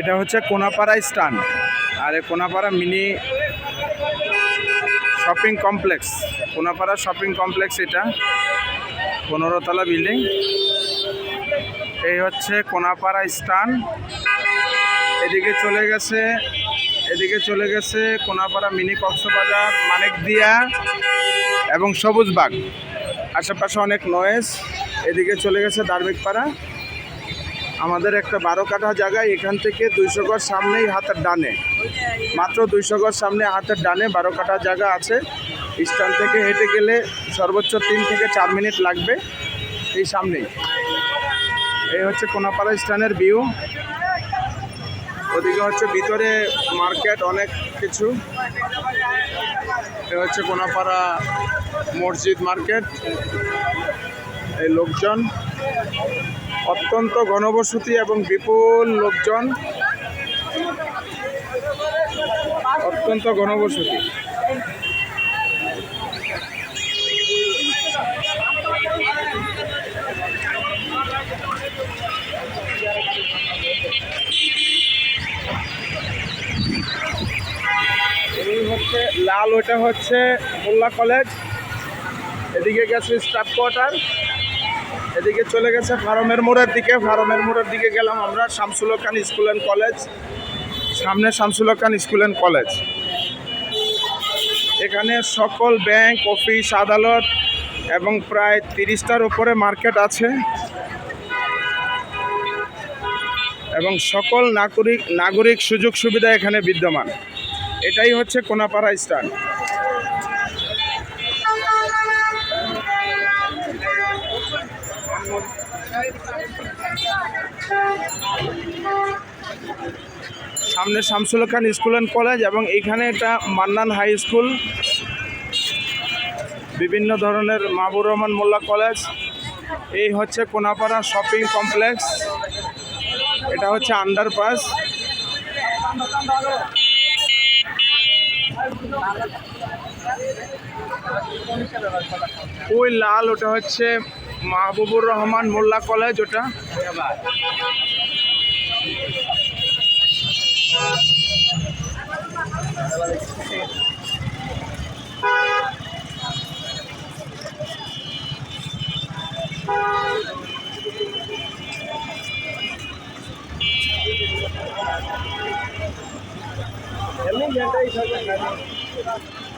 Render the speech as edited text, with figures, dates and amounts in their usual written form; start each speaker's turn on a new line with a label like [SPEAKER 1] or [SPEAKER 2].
[SPEAKER 1] এটা হচ্ছে কোনাপাড়া স্টান, আর এই Konapara mini shopping complex, Konapara shopping complex. এটা 15 তলা বিল্ডিং। এই হচ্ছে কোনাপাড়া স্টান। এদিকে চলে গেছে কোনাপাড়া মিনি কক্সবাজার, মানিকদিয়া এবং সবুজবাগ। আশেপাশে অনেক নয়েজ। এদিকে চলে গেছে ধার্মিকপাড়া। আমাদের একটা 12 কাঠা জায়গায়, এখান থেকে 200 গজ সামনেই হাতের ডানে, মাত্র 200 গজ সামনে হাতের ডানে 12 কাঠা জায়গা আছে। স্ট্যান্ড থেকে হেঁটে গেলে সর্বোচ্চ 3 থেকে 4 মিনিট লাগবে। এই সামনেই এই হচ্ছে কোনাপাড়া স্ট্যান্ডের ভিউ। ওদিকে হচ্ছে ভিতরে মার্কেট, অনেক কিছু। এ হচ্ছে কোনাপাড়া মসজিদ মার্কেট। এই লোকজন অত্যন্ত ঘনবসতি এবং বিপুল লোকজন, অত্যন্ত ঘনবসতি। এই হচ্ছে লাল, ওটা হচ্ছে মোল্লা কলেজ। এদিকে গেছে স্টাফ কোয়ার্টার। এদিকে চলে গেছে ফার্মের মোড়ের দিকে। ফার্মের মোড়ের দিকে গেলাম আমরা। শামসুল হক খান স্কুল অ্যান্ড কলেজ, সামনে শামসুল হক খান স্কুল অ্যান্ড কলেজ। এখানে সকল ব্যাংক, অফিস, আদালত এবং প্রায় 30টার উপরে মার্কেট আছে এবং সকল নাগরিক সুযোগ সুবিধা এখানে বিদ্যমান। এটাই হচ্ছে কোনাপাড়া স্টান। সামনে শামসুল হক খান স্কুল অ্যান্ড কলেজ এবং এইখানে এটা মান্নান হাই স্কুল, বিভিন্ন ধরনের মাহবুর রহমান মোল্লা কলেজ। এই হচ্ছে কোনাপাড়া শপিং কমপ্লেক্স। এটা হচ্ছে আন্ডারপাস। ওই লাল, ওটা হচ্ছে মাহবুবুর রহমান মোল্লা কলেজ। ওটা এমনি